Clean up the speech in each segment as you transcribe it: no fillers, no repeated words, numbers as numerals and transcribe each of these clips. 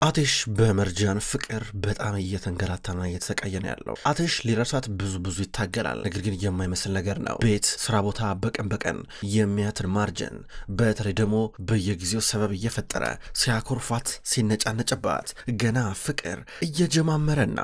አቴሽ በመርጃን ፍቅር በጣም እየተንገላታና እየተሰቃየ ነው ያለው። አቴሽ ሊረሳት ብዙ ይታገላል። ነገር ግን የማይመስል ነገር ነው። ቤት፣ ስራ ቦታ በቀን የሚያትር ማርጀን በተለይ ደግሞ በየጊዜው ሰበብ እየፈጠረ ሲያኮርፋት፣ ሲነጫነጭባት ገና ፍቅር እየጀማመረና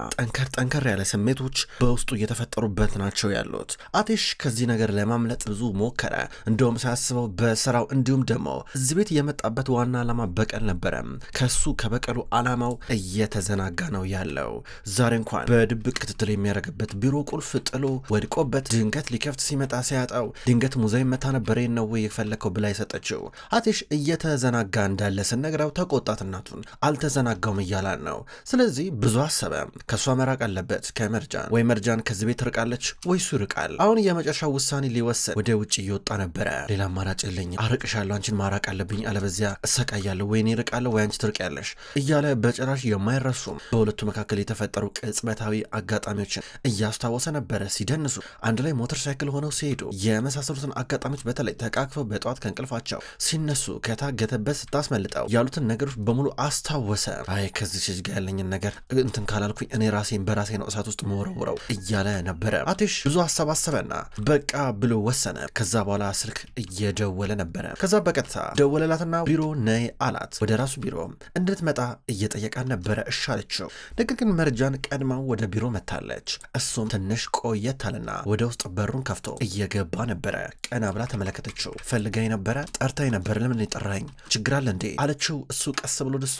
ጠንከር ያለ ስሜቶች በውስጡ እየተፈጠሩበት ናቸው ያሉት። አቴሽ ከዚህ ነገር ለማምለጥ ብዙ ሞከረ። እንደውም ሳያስበው በስራው እንዲሁም ደግሞ እዚህ ቤት የመጣበት ዋና ዓላማ በቀል ነበረ። ከሱ ከበቀሉ ዓላማው እየተዘናጋ ነው ያለው። ዛሬ እንኳን በድብቅ ክትትል የሚያደርግበት ቢሮ ቁልፍ ጥሎ ወድቆበት ድንገት ሊከፍት ሲመጣ ሲያጣው ድንገት ሙዛይም መታ ነበር ነው የፈለከው ብላ የሰጠችው። አቴሽ እየተዘናጋ እንዳለ ስነግራው ተቆጣት። እናቱን አልተዘናጋውም እያላን ነው። ስለዚህ ብዙ አሰበ። ከሷ መራቅ አለበት ከመርጃን። ወይ መርጃን ከዚህ ቤት ርቃለች ወይ እሱ ይርቃል። አሁን የመጨረሻው ውሳኔ ሊወሰን ወደ ውጭ እየወጣ ነበረ። ሌላ አማራጭ የለኝም፣ አርቅሻለሁ፣ አንቺን ማራቅ አለብኝ፣ አለበዚያ እሰቃያለሁ፣ ወይ እኔ እርቃለሁ ወይ አንቺ ትርቂያለሽ እያለ በጭራሽ የማይረሱም በሁለቱ መካከል የተፈጠሩ ቅጽበታዊ አጋጣሚዎችን እያስታወሰ ነበረ። ሲደንሱ፣ አንድ ላይ ሞተር ሳይክል ሆነው ሲሄዱ የመሳሰሉትን አጋጣሚዎች በተለይ ተቃቅፈው በጠዋት ከእንቅልፋቸው ሲነሱ ከታገተበት ስታስመልጠው ያሉትን ነገሮች በሙሉ አስታወሰ። አይ ከዚህ ልጅ ጋር ያለኝን ነገር እንትን ካላልኩኝ እኔ ራሴን በራሴ ነው እሳት ውስጥ መወረውረው እያለ ነበረ። አቴሽ ብዙ አሰባሰበና በቃ ብሎ ወሰነ። ከዛ በኋላ ስልክ እየደወለ ነበረ። ከዛ በቀጥታ ደወለላትና ቢሮ ነይ አላት። ወደ ራሱ ቢሮ እንድትመጣ እየጠየቃን ነበረ። እሺ አለችው። ነገር ግን መርጃን ቀድማው ወደ ቢሮ መታለች። እሱም ትንሽ ቆየት አለና ወደ ውስጥ በሩን ከፍቶ እየገባ ነበረ። ቀና ብላ ተመለከተችው። ፈልጋኝ ነበረ? ጠርታኝ ነበር? ለምን የጠራኝ? ችግር አለ እንዴ አለችው። እሱ ቀስ ብሎ ድሷ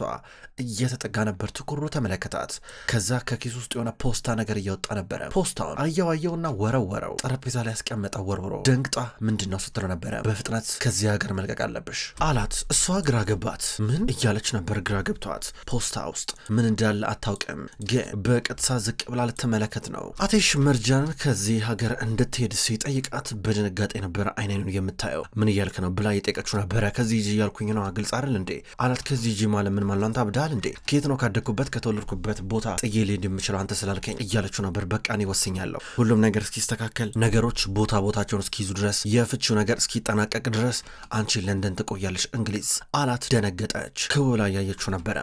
እየተጠጋ ነበር። ትኩሮ ተመለከታት። ከዛ ከኪስ ውስጥ የሆነ ፖስታ ነገር እያወጣ ነበረ። ፖስታውን አየውና ወረወረው። ጠረጴዛ ላይ ያስቀመጠው ወርውሮ ደንግጣ ምንድን ነው ስትለው ነበረ። በፍጥነት ከዚህ ሀገር መልቀቅ አለብሽ አላት። እሷ ግራ ገባት። ምን እያለች ነበር? ግራ ገብቷት ፖስታ ውስጥ ምን እንዳለ አታውቅም፣ ግን በቀጥታ ዝቅ ብላ ልትመለከት ነው። አቴሽ መርጃንን ከዚህ ሀገር እንድትሄድ ሲጠይቃት በድንጋጤ ነበረ አይኑን የምታየው። ምን እያልክ ነው ብላ እየጠየቀችው ነበረ። ከዚህ ሂጂ እያልኩኝ ነው፣ ግልጽ አይደል እንዴ አላት። ከዚህ ሂጂ ማለት ምን ማለት? አንተ አብዳል እንዴ? ከየት ነው ካደግኩበት ከተወለድኩበት ቦታ ጥዬ ልሄድ የምችለው አንተ ስላልከኝ እያለችው ነበር። በቃ እኔ ወስኛለሁ፣ ሁሉም ነገር እስኪስተካከል፣ ነገሮች ቦታቸውን እስኪይዙ ድረስ፣ የፍቺው ነገር እስኪጠናቀቅ ድረስ አንቺ ለንደን ትቆያለሽ እንግሊዝ አላት። ደነገጠች። ክውላ እያየችው ነበረ።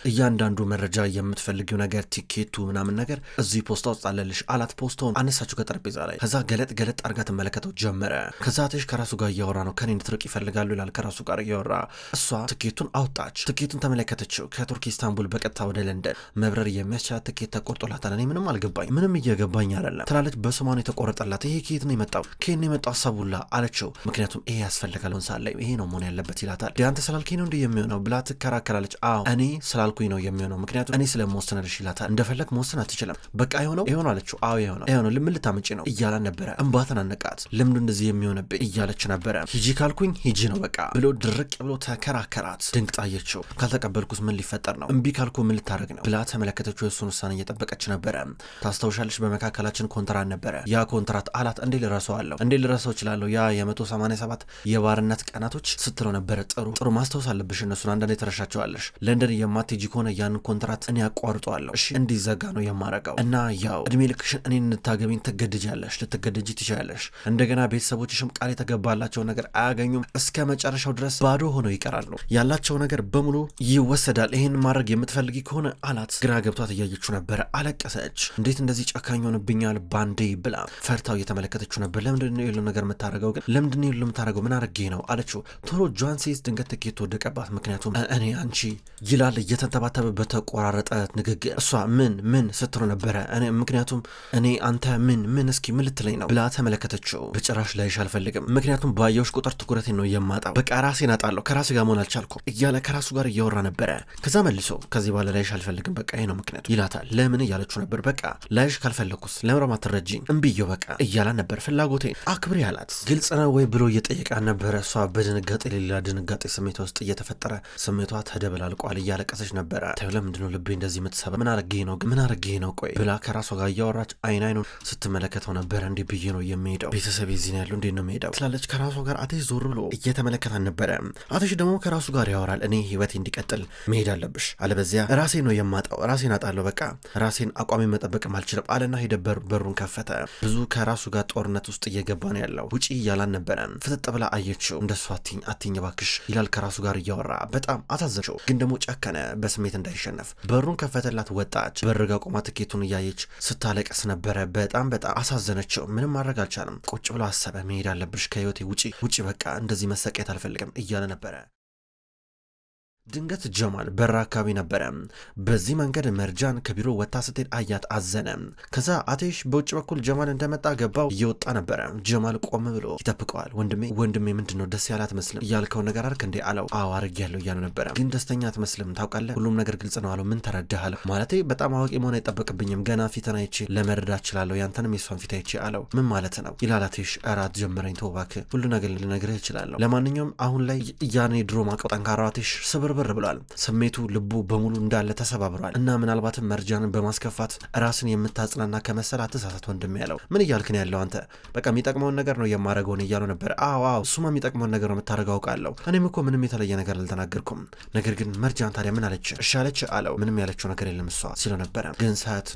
እያንዳንዱ መረጃ የምትፈልጊው ነገር ቲኬቱ ምናምን ነገር እዚህ ፖስታ ውስጥ አለልሽ አላት። ፖስታውን አነሳችሁ ከጠረጴዛ ላይ። ከዛ ገለጥ አርጋ ትመለከተው ጀመረ። ከዛ አቴሽ ከራሱ ጋር እያወራ ነው። ከኔ እንድትርቅ ይፈልጋሉ ይላል ከራሱ ጋር እያወራ። እሷ ትኬቱን አወጣች። ትኬቱን ተመለከተችው። ከቱርክ ኢስታንቡል በቀጥታ ወደ ለንደን መብረር የሚያስችላት ትኬት ተቆርጦላታል። እኔ ምንም አልገባኝ፣ ምንም እየገባኝ አይደለም ትላለች። በስሟ የተቆረጠላት። ይሄ ከየት ነው የመጣው? ከየት ነው የመጣው ሀሳቡላ አለችው። ምክንያቱም ይሄ ያስፈልጋለውን ሳለ ይሄ ነው መሆን ያለበት ይላታል። አንተ ስላልከኝ ነው እንደ የሚሆነው ብላ ትከራከራለች። አዎ እኔ ስላልኩኝ ነው የሚሆነው፣ ምክንያቱም እኔ ስለመወሰነልሽ ይላታል። እንደፈለግ መወሰን አትችልም፣ በቃ ይሆነው አለችው። አዎ ይሆነው ልምን ልታመጪ ነው እያላን ነበረ። እንባተን አነቃት። ልምዱ እንደዚህ የሚሆንብኝ እያለች ነበረ። ሂጂ ካልኩኝ ሂጂ ነው በቃ ብሎ ድርቅ ብሎ ተከራከራት። ድንቅጣየችው። ካልተቀበልኩስ ምን ሊፈጠር ነው? እምቢ ካልኩ ምን ልታደርግ ነው ብላ ተመለከተችው። የእሱን ውሳኔ እየጠበቀች ነበረ። ታስታውሻለሽ በመካከላችን ኮንትራት ነበረ። ያ ኮንትራት አላት። እንዴ ልረሳው እችላለሁ፣ ያ የ187 የባርነት ቀናቶች ስትለው ነበረ። ጥሩ ማስታወስ አለብሽ፣ እነሱን አንዳንዴ ተረሻቸዋለሽ። ለንደን የማትሄጂ ከሆነ ያን ኮንትራት እኔ አቋርጠዋለሁ፣ እሺ እንዲዘጋ ነው የማረገው። እና ያው እድሜ ልክሽን እኔን እንታገቢኝ ልትገደጂ ትችላለሽ። እንደገና ቤተሰቦችሽም ቃል የተገባላቸው ነገር አያገኙም፣ እስከ መጨረሻው ድረስ ባዶ ሆነው ይቀራሉ፣ ያላቸው ነገር በሙሉ ይወሰዳል። ይህን ማድረግ የምትፈልጊ ከሆነ አላት። ግራ ገብቷት እያየችው ነበረ። አለቀሰች። እንዴት እንደዚህ ጨካኝ ሆንብኛል ባንዴ ብላ ፈርታው እየተመለከተችው ነበር። ለምንድን ነው የሁሉ ነገር የምታደርገው? ግን ለምንድን ነው የሁሉ የምታደርገው? ምን አድርጌ ነው አለችው። ቶሎ ጆን ሲይዝ ድንገት ትኬት ወደቀባት። ምክንያቱም እኔ አንቺ ይላል እየተንተባተበ በተቆራረጠ ንግግር። እሷ ምን ስትሮ ነበረ። ምክንያቱም እኔ አንተ ምን እስኪ ምን ልትለኝ ነው ብላ ተመለከተችው። በጭራሽ ላይሽ አልፈልግም፣ ምክንያቱም ባየውሽ ቁጥር ትኩረቴን ነው የማጣው፣ በቃ ራሴን አጣለሁ፣ ከራሴ ጋር መሆን አልቻልኩም እያለ ከራሱ ጋር እያወራ ነበረ። ከዛ መልሶ ከዚህ በኋላ ላይሽ አልፈልግም በቃ ይሄ ነው ምክንያቱ ይላታል። ለምን እያለችው ነበር። በቃ ላይሽ ካልፈለኩስ ለምረማ ትረጂኝ እምብየው በቃ እያላን ነበር። ፍላጎቴ አክብሪ አላት። ግልጽ ነው ወይ ብሎ እየጠየቃን ነበረ። እሷ በድንጋጤ ሌላ ድንጋጤ ስሜቷ ውስጥ እየተፈጠረ ስሜቷ ተደበላልቋል። እያለቀሰች ነበረ። ለምንድነው ልቤ እንደዚህ የምትሰበ? ምን አረጌ ነው ቆይ ብላ ከራሷ ጋር እያወራች አይኑን ስትመለከተው ነበረ። እንዲህ ብዬ ነው የሚሄደው፣ ቤተሰብ የዚህ ነው ያለው፣ እንዴት ነው የሚሄደው ስላለች ከራሷ ጋር አቴሽ ዞር ብሎ እየተመለከታን ነበረ። አቴሽ ደግሞ ከራሱ ጋር ያወራል። እኔ ህይወቴ እንዲቀጥል መሄድ አለብሽ፣ አለበዚያ ራሴን ነው የማጣው፣ ራሴን አጣለሁ፣ በቃ ራሴን አቋሚ መጠበቅም አልችልም አለና ሄደ። በሩን ከፈተ። ብዙ ከራሱ ጋር ጦርነት ውስጥ እየገባ ነው ያለው። ውጪ እያላን ነበረ። ፍጥጥ ብላ አየችው። እንደሱ አትኝ እባክሽ ይላል ከራሱ ጋር እያወራ። በጣም አታዘችው፣ ግን ደግሞ ጨከነ። በስሜት እንዳይሸነፍ በሩን ከፈተላት። ወጣች። በርጋ ቆማ ትኬቱን እያየች ስታለቀስ ነበረ። በጣም አሳዘነችው። ምንም ማድረግ አልቻለም። ቁጭ ብሎ አሰበ። መሄድ አለብሽ ከህይወቴ ውጪ፣ በቃ እንደዚህ መሰቃየት አልፈልግም እያለ ነበረ። ድንገት ጀማል በር አካባቢ ነበረ። በዚህ መንገድ መርጃን ከቢሮ ወጣ ስትሄድ አያት፣ አዘነ። ከዛ አቴሽ በውጭ በኩል ጀማል እንደመጣ ገባው። እየወጣ ነበረ። ጀማል ቆም ብሎ ይጠብቀዋል። ወንድሜ ምንድነው ደስ ያለ አትመስልም? እያልከው ነገር አርክ እንዴ አለው። አዎ አርጌያለሁ እያለ ነበረ። ግን ደስተኛ አትመስልም ታውቃለህ፣ ሁሉም ነገር ግልጽ ነው አለው። ምን ተረዳህ አለው። ማለቴ በጣም አዋቂ መሆን አይጠበቅብኝም፣ ገና ፊትን አይቼ ለመረዳት እችላለሁ፣ ያንተንም የሷን ፊት አይቼ አለው። ምን ማለት ነው ይላል አቴሽ። እራት ጀመረኝ ተው እባክህ፣ ሁሉ ነገር ልነግርህ እችላለሁ። ለማንኛውም አሁን ላይ ያኔ ድሮ ማቀው ጠንካራው አቴሽ ስብርብር ብሏል። ስሜቱ ልቡ በሙሉ እንዳለ ተሰባብሯል። እና ምናልባትም መርጃንን በማስከፋት ራስን የምታጽናና ከመሰል አትሳሳት ወንድም ያለው። ምን እያልክን ያለው አንተ? በቃ የሚጠቅመውን ነገር ነው የማረገውን እያለው ነበር። አዎ እሱማ የሚጠቅመውን ነገር ነው የምታደርገው አውቃለሁ። እኔም እኮ ምንም የተለየ ነገር አልተናገርኩም። ነገር ግን መርጃን ታዲያ ምን አለች? እሺ አለች አለው። ምንም ያለችው ነገር የለም እሷ ሲለው ነበረ። ግን ሰዓት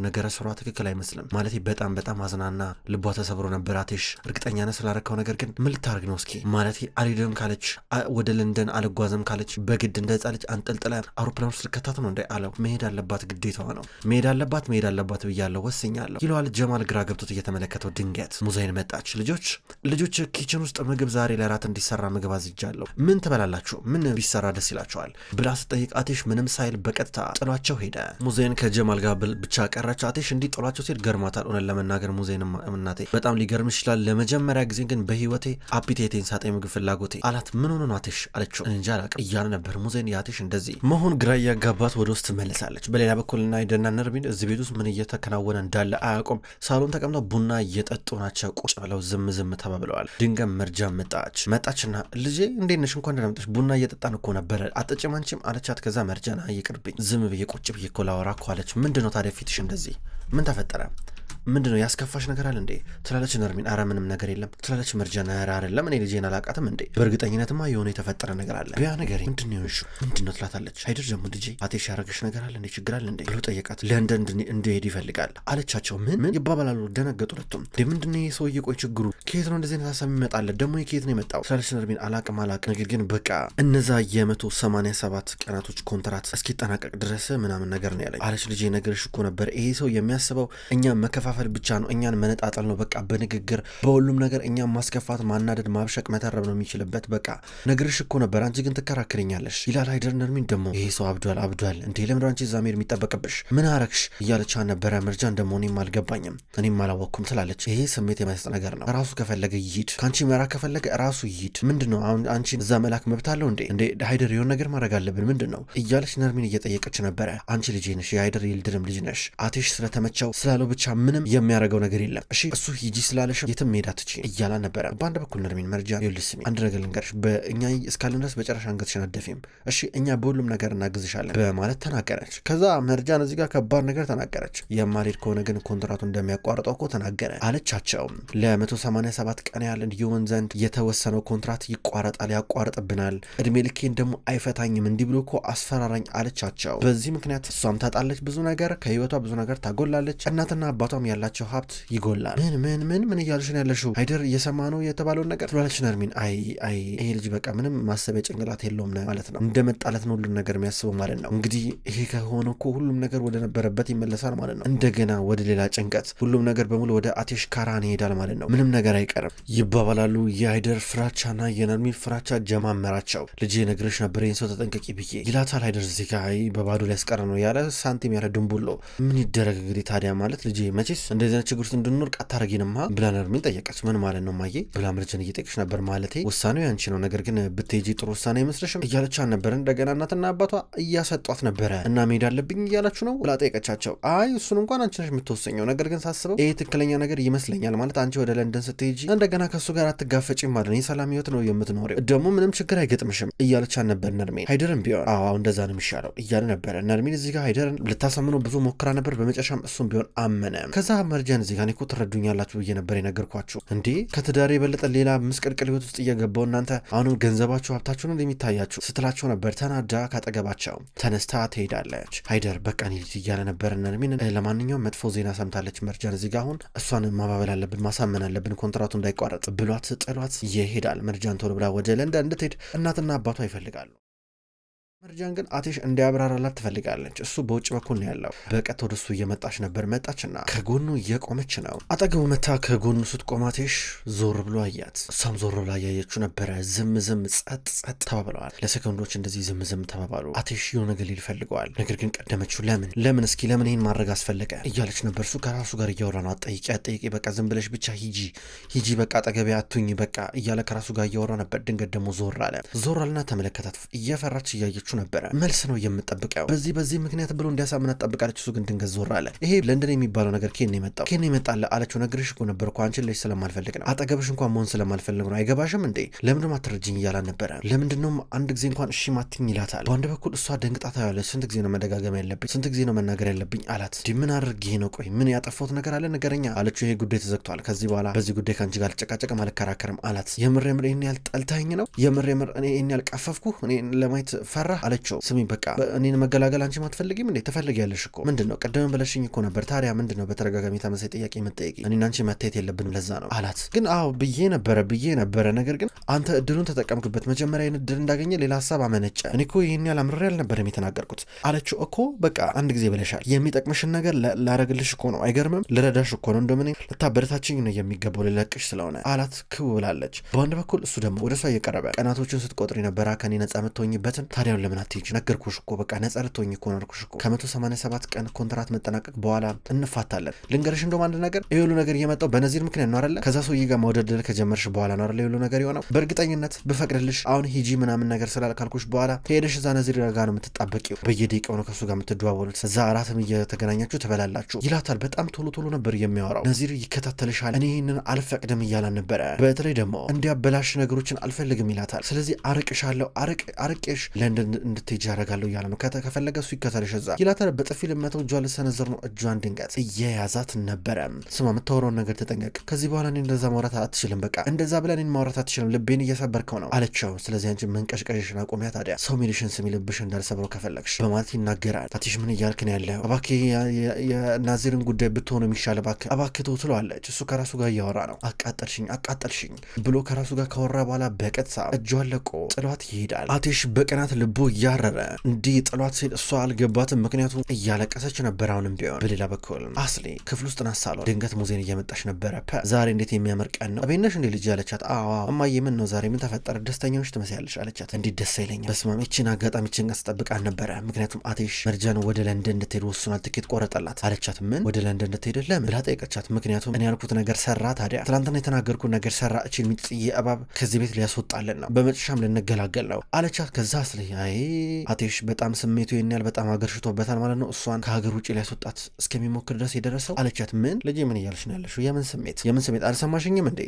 ነገረ ስሯ ትክክል አይመስልም። ማለት በጣም አዝናና ልቧ ተሰብሮ ነበር። አቴሽ እርግጠኛ ነህ ስላረከው ነገር? ግን ምን ልታደርግ ነው እስኪ? ማለት አልሄድም ካለች፣ ወደ ለንደን አልጓዝም ካለች፣ በግድ እንደጻለች አንጠልጥላ አውሮፕላን ውስጥ ልከታት ነው እንዴ አለው። መሄድ አለባት ግዴታዋ ነው። መሄድ አለባት ብያለሁ፣ ወስኛለሁ ይለዋል። ጀማል ግራ ገብቶት እየተመለከተው ድንገት ሙዛይን መጣች። ልጆች ኪችን ውስጥ ምግብ ዛሬ ለራት እንዲሰራ ምግብ አዝጃለሁ፣ ምን ትበላላችሁ? ምን ቢሰራ ደስ ይላችኋል ብላ ስጠይቅ አቴሽ ምንም ሳይል በቀጥታ ጥሏቸው ሄደ። ሙዛይን ከጀማል ጋር ብቻ ቀረች። አቴሽ እንዲህ ጥሏቸው ሲሄድ ገርማታል። ሆነን ለመናገር ሙዛይን እናቴ በጣም ሊገርም ይችላል። ለመጀመሪያ ጊዜ ግን በህይወቴ አፒቴቴን ሳጠ ምግብ ፍላጎቴ አላት። ምን ሆነ ነው አቴሽ አለችው። እንጃ አላውቅም እያለ ነበር። ሙዛይን የአቴሽ እንደዚህ መሆን ግራ ያጋባት ወደ ውስጥ ትመለሳለች። በሌላ በኩልና አይደና ነርሚን እዚህ ቤት ውስጥ ምን እየተከናወነ እንዳለ አያውቁም። ሳሎን ተቀምጠው ቡና እየጠጡ ናቸው። ቁጭ ብለው ዝም ተባብለዋል። ድንገት መርጃ መጣችና ልጄ እንዴት ነሽ? እንኳን ደህና መጣሽ። ቡና እየጠጣን እኮ ነበረ። አጠጭም አንቺም አለቻት። ከዛ መርጃና ይቅርብኝ ዝም ብዬ ቁጭ ብዬ እኮ ላወራ እኮ አለች። ምንድነው ታዲያ ፊትሽ እንደዚህ? ምን ተፈጠረ? ምንድነው ያስከፋሽ ነገር አለ እንዴ ትላለች ነርሚን። አረ ምንም ነገር የለም ትላለች መርጃና። አረ አይደለም እኔ ልጄን አላቃትም እንዴ? በእርግጠኝነትማ የሆነ የተፈጠረ ነገር አለ። ያ ነገር ምንድነው ትላታለች። አይደር ደግሞ ልጄ አቴሽ ያረገሽ ነገር አለ እንዴ? ችግር አለ እንዴ ብሎ ጠየቃት። ለንደን እንድሄድ ይፈልጋል አለቻቸው። ምን ይባባላሉ? ደነገጡ ሁለቱም። ምንድነው ይሄ ሰውዬ? ቆይ ችግሩ ከየት ነው እንደዚህ ሀሳብ ይመጣለት? ደግሞ ከየት ነው የመጣው ትላለች ነርሚን። አላቅም ነገር ግን በቃ እነዛ የ187 ቀናቶች ኮንትራት እስኪጠናቀቅ ድረስ ምናምን ነገር ነው ያለኝ አለች። ልጄ ነገርሽ እኮ ነበር። ይሄ ሰው የሚያስበው እኛ መከፋፈል ብቻ ነው፣ እኛን መነጣጠል ነው። በቃ በንግግር በሁሉም ነገር እኛን ማስከፋት፣ ማናደድ፣ ማብሸቅ፣ መተረብ ነው የሚችልበት። በቃ ነገርሽ እኮ ነበር፣ አንቺ ግን ትከራከረኛለሽ ይላል። አይደር ነርሚን ደግሞ ይሄ ሰው አብዷል እንዴ? ለምንድነው አንቺ እዛ መሄድ የሚጠበቅብሽ? ምን አረግሽ እያለች ነበረ። መርጃን ደግሞ እኔም አልገባኝም እኔም አላወቅኩም ትላለች። ይሄ ስሜት የማይሰጥ ነገር ነው። ራሱ ከፈለገ ይሂድ፣ ከአንቺ መራቅ ከፈለገ ራሱ ይሂድ። ምንድነው አሁን አንቺ እዛ መላክ መብት አለው እንዴ? ሃይደር የሆነ ነገር ማድረግ አለብን ምንድነው እያለች ነርሚን እየጠየቀች ነበረ። አንቺ ልጄ ነሽ፣ የሃይደር ይልድርም ልጅ ነሽ። አቴሽ ስለተመቸው ስላለው ብቻ ምንም የሚያደርገው ነገር የለም። እሺ እሱ ሂጂ ስላለሽ የትም መሄድ አትችይም እያላ ነበረ። በአንድ በኩል ነርሚን መርጃ ይኸውልሽ ስሚ አንድ ነገር ልንገርሽ፣ በእኛ እስካለን ድረስ በጨረሻ አንገትሽን አትደፊም እሺ፣ እኛ በሁሉም ነገር እናግዝሻለን በማለት ተናገረች። ከዛ መርጃን እዚህ ጋር ከባድ ነገር ተናገረች። የማልሄድ ከሆነ ግን ኮንትራቱ እንደሚያቋርጠው እኮ ተናገረ አለቻቸው። ለ187 ቀን ያህል እንዲሆን ዘንድ የተወሰነው ኮንትራት ይቋረጣል፣ ያቋርጥብናል፣ እድሜ ልኬን ደግሞ አይፈታኝም እንዲህ ብሎ እኮ አስፈራራኝ አለቻቸው። በዚህ ምክንያት እሷም ታጣለች ብዙ ነገር፣ ከህይወቷ ብዙ ነገር ታጎላለች። እናትና አባቷም ያላቸው ሀብት ይጎላል። ምን እያልሽ ነው ያለሽው? ሃይደር እየሰማ ነው የተባለውን ነገር ትላለች ነርሚን። ይሄ ልጅ በቃ ምንም ማሰቢያ ጭንቅላት የለውም ማለት ነው፣ እንደመጣለት ነው ሁሉም ነገር የሚያስበው ማለት ነው። እንግዲህ ይሄ ከሆነ እኮ ሁሉም ነገር ወደ ነበረበት ይመለሳል ማለት ነው። እንደገና ወደ ሌላ ጭንቀት፣ ሁሉም ነገር በሙሉ ወደ አቴሽ ካራን ይሄዳል ማለት ነው። ምንም ነገር አይቀርም ይባባላሉ። የሃይደር ፍራቻና የነርሚን ፍራቻ ጀማመራቸው። ልጄ ነግሬሽ ነበር ይህን ሰው ተጠንቀቂ ብዬ ይላታል። ሃይደር እዚህ ጋ በባዶ ላይ ያስቀረ ነው ያለ ሳንቲም ያለ ድንቡሎ። ምን ይደረግ እንግዲህ ታዲያ ማለት ልጄ መቼስ እንደዚህ ችግር ውስጥ እንድንኖር አታረጊንማ ብላ ነርሚን ጠየቀች። ምን ማለት ነው ማዬ ብላ መርጃን እየጠየቀች ነበር። ማለቴ ውሳኔው ያንቺ ነው፣ ነገር ግን ብትሄጂ ጥሩ ውሳኔ አይመስልሽም እያለች ነበር። እንደገና እናትና አባቷ እያሰጧት ነበረ። እና መሄድ አለብኝ እያላችሁ ነው ብላ ጠየቀቻቸው። አይ እሱን እንኳን አንቺ ነሽ የምትወሰኘው፣ ነገር ግን ሳስበው ይሄ ትክክለኛ ነገር ይመስለኛል። ማለት አንቺ ወደ ለንደን ስትሄጂ እንደገና ከሱ ጋር አትጋፈጪም ማለት ነው፣ የሰላም ህይወት ነው የምትኖሪው፣ ደግሞ ምንም ችግር አይገጥምሽም እያለች ነበር ነርሚን። ሃይደርን ቢሆን አዎ እንደዛ ነው የሚሻለው እያለ ነበረ ነርሚን። እዚህ ጋር ሃይደርን ልታሳምነው ብዙ ሞክራ ነበር። በመጨረሻም እሱም ቢሆን አመነ። ከዛ መርጃን እዚህ ጋር እኮ ትረዱኛላችሁ ብዬ ነበር የነገርኳችሁ እንዴ፣ ከትዳር የበለጠ ሌላ ምስቅልቅል ህይወት ውስጥ እየገባው እናንተ አሁንም ገንዘባችሁ ሀብታችሁን እንደሚታያችሁ ስትላቸው ነበር። ተናዳ ካጠገባቸው ተነስታ ትሄዳለች። ሃይደር በቃ እንሂድ እያለ ነበር ነርሚን። ለማንኛውም መጥፎ ዜና ሰምታለች መርጃን። እዚህ ጋር አሁን እሷን ማባበል አለብን፣ ማሳመን አለብን ኮንትራቱ እንዳይቋረጥ ብሏት ጥሏት ይሄዳል። መርጃን ቶሎ ብላ ወደ ለንደን እንድትሄድ እናትና አባቷ ይፈልጋሉ። መርጃን ግን አቴሽ እንዲያብራራላት ትፈልጋለች። እሱ በውጭ በኩል ነው ያለው። በቀጥ ወደ እሱ እየመጣች ነበር። መጣችና ከጎኑ እየቆመች ነው። አጠገቡ መታ ከጎኑ ስትቆም አቴሽ ዞር ብሎ አያት። እሷም ዞር ብላ እያየችው ነበረ። ዝም ጸጥ ተባብለዋል። ለሰከንዶች እንደዚህ ዝም ተባባሉ። አቴሽ የሆነ ነገር ሊል ፈልገዋል። ነገር ግን ቀደመችው። ለምን እስኪ ለምን ይህን ማድረግ አስፈለገ እያለች ነበር። እሱ ከራሱ ጋር እያወራ ነው። አትጠይቂ በቃ ዝም ብለሽ ብቻ ሂጂ በቃ አጠገቤ አትሁኝ በቃ እያለ ከራሱ ጋር እያወራ ነበር። ድንገት ደግሞ ዞር አለና ተመለከታት። እየፈራች እያየችው ነበረ። መልስ ነው የምጠብቀው በዚህ ምክንያት ብሎ እንዲያሳምናት ጠብቃለች። እሱ ግን ድንገት ዞር አለ። ይሄ ለንደን የሚባለው ነገር ኬን ይመጣል አለችው። ነግሬሽ እኮ ነበር እኮ አንቺን ልጅ ስለማልፈልግ ነው፣ አጠገብሽ እንኳን መሆን ስለማልፈልግ ነው። አይገባሽም እንዴ ለምንድነው አትረጅኝ እያላን ነበረ። ለምንድነው አንድ ጊዜ እንኳን እሺ ማትኝ ይላታል። በአንድ በኩል እሷ ደንግጣ ታያለች። ስንት ጊዜ ነው መደጋገም ያለብኝ? ስንት ጊዜ ነው መናገር ያለብኝ አላት። ምን አድርጌ ነው? ቆይ ምን ያጠፋሁት ነገር አለ? ንገረኛ አለችው። ይሄ ጉዳይ ተዘግቷል። ከዚህ በኋላ በዚህ ጉዳይ ከአንቺ ጋር ልጨቃጨቅም አልከራከርም አላት። የምር ይሄን ያህል ጠልታኝ ነው? የምር እኔ ይሄን ያህል ቀፈፍኩ? እኔ ለማየት ፈራህ አለችው። ስሚ በቃ እኔን መገላገል አንቺ ማትፈልጊም እንዴ? ትፈልጊያለሽ እኮ ምንድነው? ቀደም ብለሽኝ እኮ ነበር። ታዲያ ምንድነው በተደጋጋሚ ተመሳሳይ ጥያቄ የምትጠይቂ? እኔና አንቺ መታየት የለብንም ለዛ ነው አላት። ግን አዎ ብዬ ነበረ ነገር ግን አንተ እድሉን ተጠቀምክበት። መጀመሪያ ይህን እድል እንዳገኘ ሌላ ሀሳብ አመነጨ። እኔ እኮ ይህን ያህል አምርሬ አልነበረም የተናገርኩት አለችው። እኮ በቃ አንድ ጊዜ ብለሻል። የሚጠቅምሽን ነገር ላረግልሽ እኮ ነው። አይገርምም? ልረዳሽ እኮ ነው። እንደምን ልታበረታችኝ ነው የሚገባው ልለቅሽ ስለሆነ አላት። ክው ብላለች። በአንድ በኩል እሱ ደግሞ ወደ እሷ እየቀረበ ቀናቶችን ስትቆጥሪ ነበረ ከኔ ነጻ የምትሆኝበትን። ታዲያውን ለምን አትሄጂ? ነገርኩሽ እኮ በቃ ነጻ ልትሆኝ እኮ ነገርኩሽ እኮ ከ187 ቀን ኮንትራት መጠናቀቅ በኋላ እንፋታለን። ልንገርሽ እንደውም አንድ ነገር፣ ይሄ ሁሉ ነገር እየመጣው በነዚር ምክንያት ነው አይደለ? ከዛ ሰውዬ ጋር መውደድ ከጀመርሽ በኋላ ነው አይደለ? ሁሉ ነገር የሆነው በእርግጠኝነት ብፈቅድልሽ አሁን ሂጂ ምናምን ነገር ስላልካልኩሽ በኋላ ሄደሽ እዛ ነዚር ጋር ነው የምትጣበቂው። በየደቂቃው ነው ከሱ ጋር የምትደዋወሉት። እዛ እራትም እየተገናኛችሁ ትበላላችሁ ይላታል። በጣም ቶሎ ነበር የሚያወራው። ነዚር ይከታተልሻል፣ እኔ ይህንን አልፈቅድም እያላን ነበረ። በተለይ ደግሞ እንዲያበላሽ ነገሮችን አልፈልግም ይላታል። ስለዚህ አርቅሻለሁ፣ አርቄሽ ለንደን እንድትሄጂ ያደርጋለሁ እያለ ነው። ከተፈለገ እሱ ይከተልሽ እዛ ይላታል። በጥፊ ልመተው እጇ ልሰነዘር ነው። እጇን ድንገት እየያዛት ነበረ። ስማ የምታወራውን ነገር ተጠንቀቅ። ከዚህ በኋላ እኔ እንደዛ ማውራት አትችልም። በቃ እንደዛ ብላ እኔን ማውራት አትችልም። ልቤን እየሰበርከው ነው አለችው። ስለዚህ አንቺ መንቀሽቀሽን አቁሚያ። ታዲያ ሰው ሚልሽን ስሚ፣ ልብሽ እንዳልሰብረው ከፈለግሽ በማለት ይናገራል። ታቲሽ ምን እያልክ ነው ያለው? እባክህ የናዚርን ጉዳይ ብትሆኑ የሚሻል እባክህ ተው ትለዋለች። እሱ ከራሱ ጋር እያወራ ነው። አቃጠልሽኝ ብሎ ከራሱ ጋር ካወራ በኋላ በቀጥታ እጇን ለቆ ጥሏት ይሄዳል። አቴሽ በቅናት ልቡ እያረረ እንዲህ ጥሏት ሲል እሷ አልገባትም። ምክንያቱም እያለቀሰች ነበር። አሁንም ቢሆን በሌላ በኩል አስሊ ክፍል ውስጥ ናሳሏ። ድንገት ሙዜን እየመጣች ነበረ። ዛሬ እንዴት የሚያምር ቀን ነው። ቤነሽ እንዴ ልጅ ያለቻት። አዎ እማዬ ምን ነው ዛሬ ምን ተፈጠረ? ደስተኛዎች ትመስያለሽ አለቻት። እንዴት ደስ አይለኛል። በስማም ይችን አጋጣሚ ይችን አስጠብቃን ነበረ። ምክንያቱም አቴሽ መርጃን ወደ ለንደን እንድትሄድ ወስኗል። ትኬት ቆረጠላት አለቻት። ምን ወደ ለንደን እንድትሄድ ለምን ብላ ጠየቀቻት። ምክንያቱም እኔ ያልኩት ነገር ሰራ። ታዲያ ትናንትና የተናገርኩት ነገር ሰራ። እቺን ሚጥዬ እባብ ከዚህ ቤት ሊያስወጣልን ነው፣ በመጨረሻም ልንገላገል ነው አለቻት። ከዛ አስሊ አይ አቴሽ በጣም ስሜቱ ይናል በጣም አገርሽቶበታል ማለት ነው። እሷን ከሀገር ውጭ ሊያስወጣት እስከሚሞክር ድረስ የደረሰው አለቻት። ምን ልጄ ምን እያልሽ ነው ያለሽው? የምን ስሜት አልሰማሽኝም እንዴ?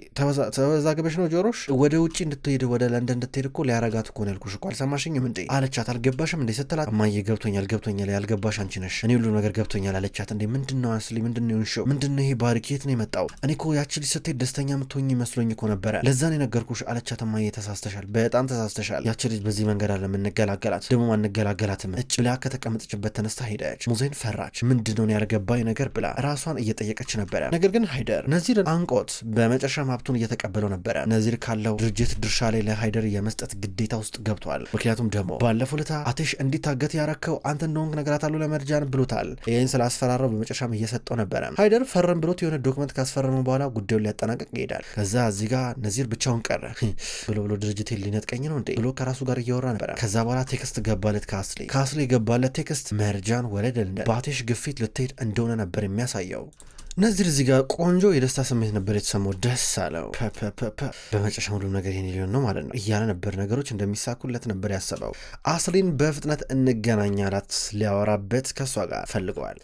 ተወዛግበሽ ነው ጆሮሽ? ወደ ውጭ እንድትሄድ ወደ ለንደን እንድትሄድ እኮ ሊያረጋት እኮ ነው ያልኩሽ እኮ አልሰማሽኝም እንዴ አለቻት። አልገባሽም እንዴ ስትላት እማዬ ገብቶኛል ያልገባሽ አንቺ ነሽ፣ እኔ ሁሉ ነገር ገብቶኛል አለቻት። እንዴ ምንድነው አስሊ ምንድነው የሆንሽው? ምንድነው ይሄ ባሪኬት ነው የመጣው? እኔ እኮ ያቺ ልጅ ስትሄድ ደስተኛ የምትሆኝ መስሎኝ እኮ ነበረ፣ ለዛ ነው የነገርኩሽ አለቻት። እማዬ ተሳስተሻል፣ በጣም ተሳስተሻል። ያቺ ልጅ በዚህ መንገድ አለ የምንገላገላት፣ ደግሞ አንገላገላትም። እጭ ብላ ከተቀመጠችበት ተነስታ ሄደች። ሙዜን ፈራች። ምንድነው ያልገባኝ ነገር ብላ ራሷን እየጠየቀች ነበረ። ነገር ግን ሃይደር ነዚርን አንቆት በመጨረሻም ሀብቱን እየተቀበለው ነበረ። ነዚር ካለው ድርጅት ድርሻ ላይ ለሃይደር የመስጠት ግዴታ ውስጥ ገብቷል። ምክንያቱም ደግሞ ባለፈው ለታ አቴሽ እንዲታገት ያረከው አንተ እንደሆንክ ነገራታለሁ ለመርጃን ብሎታል። ይህን ስላስፈራረው በመጨረሻም እየሰጠው ነበረ። ሃይደር ፈረም ብሎት የሆነ ዶክመንት ካስፈረመው በኋላ ጉዳዩን ሊያጠናቀቅ ይሄዳል። ከዛ እዚህ ጋር ነዚር ብቻውን ቀረ። ብሎ ድርጅት ሊነጥቀኝ ነው እንዴ ብሎ ከራሱ ጋር እያወራ ነበረ። ከዛ በኋላ ቴክስት ገባለት ከአስሊ የገባለት ቴክስት መርጃን ወደ ለንደን በአቴሽ ግፊት ልትሄድ እንደሆነ ነበር የሚያሳየው። ነዚር እዚህ ጋር ቆንጆ የደስታ ስሜት ነበር የተሰማው። ደስ አለው። በመጨረሻ ሁሉም ነገር ይሄን ሊሆን ነው ማለት ነው እያለ ነበር። ነገሮች እንደሚሳኩለት ነበር ያሰበው። አስሊን በፍጥነት እንገናኛላት ሊያወራበት ከእሷ ጋር ፈልገዋል።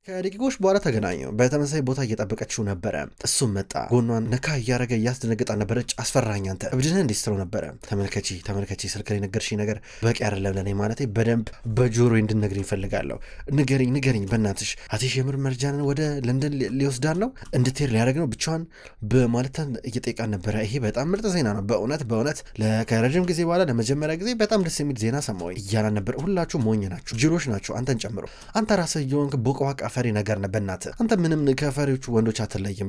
ከደቂቆች በኋላ ተገናኙ። በተመሳሳይ ቦታ እየጠበቀችው ነበረ። እሱም መጣ። ጎኗን ነካ እያረገ እያስደነገጣ ነበረ። አስፈራኝ አንተ እብድነህ እንዲህ ስትለው ነበረ። ተመልከቺ ስልክ ላይ ነገርሽኝ ነገር በቂ አይደለም ለኔ ማለቴ በደንብ በጆሮ እንድነግርኝ እፈልጋለሁ። ንገሪኝ በእናትሽ አቴሽ የምር መርጃንን ወደ ለንደን ሊወስዳን ነው እንድትሄድ ሊያደርግ ነው ብቻዋን በማለት እየጠየቃን ነበረ። ይሄ በጣም ምርጥ ዜና ነው በእውነት ከረጅም ጊዜ በኋላ ለመጀመሪያ ጊዜ በጣም ደስ የሚል ዜና ሰማሁ እያላን ነበር። ሁላችሁ ሞኝ ናችሁ፣ ጅሎች ናችሁ አንተን ጨምሮ። አንተ ራስህ የሆንክ ቦቀዋቃ ፈሪ ነገር ነህ በእናትህ አንተ ምንም ከፈሪዎቹ ወንዶች አትለይም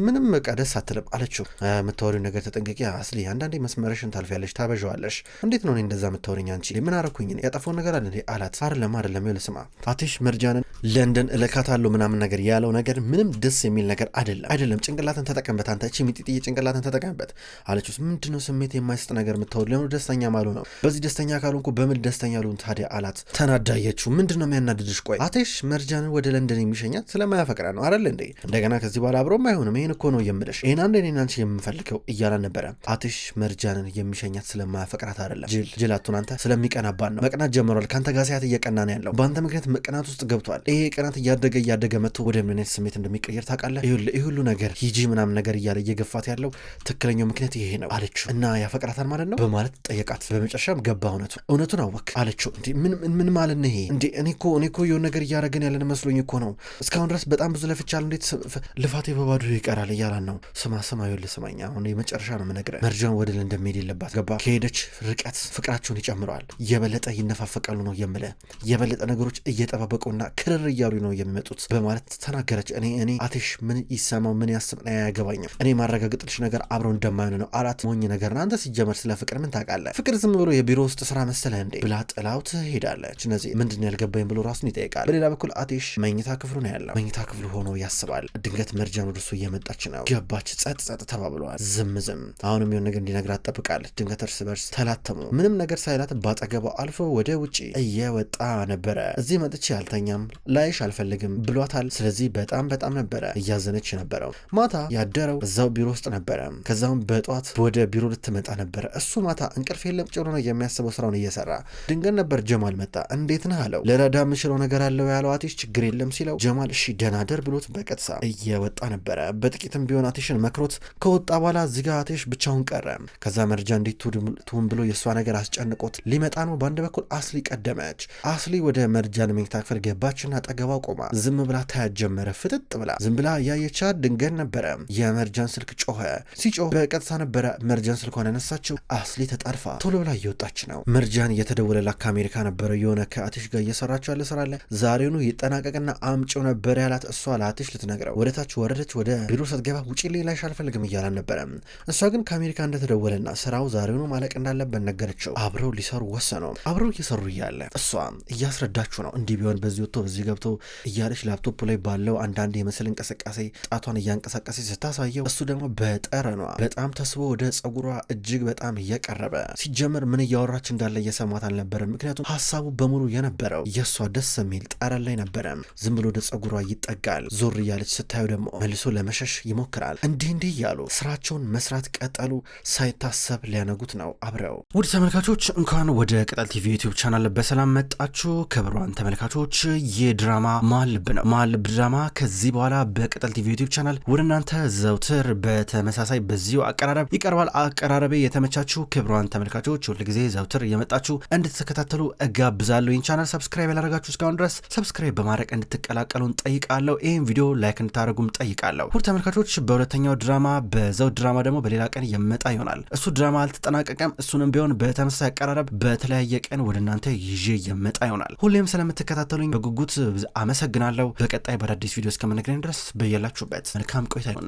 ምንም በቃ ደስ አትልም አለችው። የምታወሪው ነገር ተጠንቀቂ አስሊ አንዳንዴ መስመርሽን ታልፊያለሽ ታበዣዋለሽ። እንዴት ነው እኔ እንደዛ የምታወሪኝ አንቺ ምን አረኩኝ ያጠፋውን ነገር አለ አላት። አይደለም ይኸውልህ ስማ አትሽ መርጃንን ለንደን እልካታለሁ ምናምን ነገር ያለው ነገር ምንም ደስ የሚል ነገር አይደለም ጭንቅላትን ተጠቀምበት አንተ እቺ ሚጢጥዬ ጭንቅላትን ተጠቀምበት አለችው። ምንድነው ስሜት የማይሰጥ ነገር የምታወሪ ለምን ደስተኛ ማሉ ነው በዚህ ደስተኛ ካልሆንኩ በምን ደስተኛ ልሁን ታዲያ አላት። ተናዳየችው። ምንድነው የሚያናድድሽ? ቆይ አትሽ መርጃንን ወደ ለንደን የሚሸኛት ስለማያፈቅራ ነው አይደል እንዴ እንደገና ከዚህ በኋላ አብሮም አይሆንም ይሄን እኮ ነው የምልሽ ይሄን አንድ እኔና አንቺ የምፈልገው እያላ ነበረ። አትሽ መርጃንን የሚሸኛት ስለማያፈቅራት አይደለም ጅላቱን አንተ ስለሚቀናባን ነው መቅናት ጀምሯል ካንተ ጋር ሲያት እየቀና ነው ያለው በአንተ ምክንያት መቀናት ውስጥ ገብቷል። ይሄ ቅናት እያደገ መጥቶ ወደ ምን አይነት ስሜት እንደሚቀየር ታውቃለህ? ይሄ ሁሉ ነገር ሂጂ ምናምን ነገር እያለ እየገፋት ያለው ትክክለኛው ምክንያት ይሄ ነው አለችው። እና ያፈቅራታል ማለት ነው በማለት ጠየቃት። በመጨረሻም ገባ እውነቱን አወቅ አለችው። እንዴ ምን ማለት ነው ይሄ? እንዴ እኔ እኮ የሆነ ነገር እያደረገን ያለን መስሎኝ እኮ ነው እስካሁን ድረስ በጣም ብዙ ለፍቻለሁ እንዴት ልፋቴ በባዶ ይቀራል እያላን ነው። ስማ ይኸውልህ ስማኝ አሁን የመጨረሻ ነው የምነግርህ መርጃን ወደ ለንደን መሄድ የለባት ገባ ከሄደች ርቀት ፍቅራቸውን ይጨምረዋል የበለጠ ይነፋፈቃሉ ነው የምልህ የበለጠ ነገሮች እየጠባበቁና ክርር እያሉ ነው የሚመጡት በማለት ተናገረች። እኔ አትሽ ምን ይሰማው ምን ያስብ አያገባኝም እኔ ማረጋግጥልሽ ነገር አብረው እንደማይሆን ነው አላት። ሞኝ ነገር ነው አንተ ሲጀመር ስለ ፍቅር ምን ታውቃለህ? ፍቅር ዝም ብሎ የቢሮ ውስጥ ስራ መሰለህ እንዴ ብላ ጥላው ትሄዳለች። እነዚህ ምንድን ያልገባኝ ብሎ ራሱን ይጠይቃል። በሌላ በኩል አትሽ መኝታ ክፍሉ ነው ያለው። መኝታ ክፍሉ ሆኖ ያስባል። ድንገት መርጃን ወደሱ እየመጣች ነው። ገባች። ጸጥ ተባብለዋል። ዝም አሁንም የሆነ ነገር እንዲነግራት ትጠብቃለች። ድንገት እርስ በርስ ተላተሙ። ምንም ነገር ሳይላት ባጠገቧ አልፎ ወደ ውጪ እየወጣ ነበረ። እዚህ መጥቼ አልተኛም ላይሽ አልፈልግም ብሏታል። ስለዚህ በጣም ነበረ እያዘነች ነበረው። ማታ ያደረው እዛው ቢሮ ውስጥ ነበረ። ከዛም በጧት ወደ ቢሮ ልትመጣ ነበረ። እሱ ማታ እንቅልፍ የለም ጭሎ ነው የሚያስበው ስራውን እየሰራ። ድንገት ነበር ጀማል መጣ። እንዴት ነህ አለው። ልረዳ የምችለው ነገር አለው ያለው አትሽ ችግር የለም ሲለው ጀማል እሺ ደህና ደር ብሎት በቀጥታ እየወጣ ነበረ። በጥቂትም ቢሆን አትሽን መክሮት ከወጣ በኋላ እዚጋ አትሽ ብቻውን ቀረ። ከዛ መርጃ እንዴት ትሁን ብሎ የእሷ ነገር አስጨንቆት ሊመጣ ነው። በአንድ በኩል አስሊ ቀደመች። አስሊ ወደ መርጃን መኝታ ክፍል ገባችና አጠገቧ ቆማ ዝም ብላ ታያት ጀመረ። ፍጥጥ ብላ ዝም ብላ ያየቻት ድንገት ነበረ የመርጃን ስልክ ጮኸ። ሲጮህ በቀጥታ ነበረ መርጃን ስልኳን ያነሳችው። አስሊ ተጣርፋ ቶሎ ብላ እየወጣች ነው። መርጃን እየተደወለላት ከአሜሪካ ነበረ የሆነ ከአትሽ ጋር እየሰራችው ያለ ስራ አለ ዛሬውኑ ይጠናቀቅና አምጪው ነበር ያላት። እሷ ለአትሽ ልትነግረው ወደ ታች ወረደች። ወደ ቢሮ ስትገባ ውጪ ሌላሽ አልፈልግም እያላን ነበረ። እሷ ግን ከአሜሪካ እንደተደወለና ስራው ዛሬውኑ ማለቅ እንዳለበት ነገረችው። አብረው ሊሰሩ ወሰኑ። አብረው እየሰሩ እያለ እሷ እያስረዳችሁ ነው እንዲህ ቢሆን በዚህ ወጥቶ በዚህ ገብቶ እያለች ላፕቶፕ ላይ ባለው አንዳንድ የምስል እንቅስቃሴ ጣቷን እያንቀሳቀሰ ስታሳየው እሱ ደግሞ በጠረኗ በጣም ተስቦ ወደ ጸጉሯ እጅግ በጣም እየቀረበ ሲጀመር ምን እያወራች እንዳለ እየሰማት አልነበረም። ምክንያቱም ሀሳቡ በሙሉ የነበረው የእሷ ደስ የሚል ጠረን ላይ ነበረ። ዝም ብሎ ወደ ጸጉሯ ይጠጋል። ዞር እያለች ስታዩ ደግሞ መልሶ ለመሸሽ ይሞክራል። እንዲህ እያሉ ስራቸውን መስራት ቀጠሉ። ሳይታሰብ ሊያነጉት ነው አብረው። ውድ ተመልካቾች እንኳን ወደ ቅጠል ቲቪ ዩቲዩብ ቻናል በሰላም መጣችሁ። ክቡራን ተመልካቾች የድራማ መሀል ልብ ነው። መሀል ልብ ድራማ ከዚህ በኋላ በቅጠል ቲቪ ዩቲዩብ ቻናል ወደ እናንተ ዘውትር በተመሳሳይ በዚሁ አቀራረብ ይቀርባል። አቀራረቤ የተመቻችሁ ክቡራን ተመልካቾች ሁልጊዜ ዘውትር እየመጣችሁ እንድትከታተሉ እጋብዛለሁ። ይህን ቻናል ሰብስክራይብ ያላረጋችሁ እስካሁን ድረስ ሰብስክራይብ በማድረግ እንድትቀላቀሉን ጠይቃለሁ። ይህን ቪዲዮ ላይክ እንድታደርጉም ጠይቃለሁ። ውድ ተመልካቾች በሁለተኛው ድራማ በዘውድ ድራማ ደግሞ በሌላ ቀን የመጣ ይሆናል። እሱ ድራማ አልተጠናቀቀም። እሱንም ቢሆን በተመሳሳይ አቀራረብ በተለያየ ቀን ወደ እናንተ ይዤ የመጣ ይሆናል። ሁሌም ስለምትከታተሉኝ በጉጉት አመሰግናለሁ። በቀጣይ በአዳዲስ ቪዲዮ እስከምንገናኝ ድረስ በያላችሁበት መልካም ቆይታ ይሁን።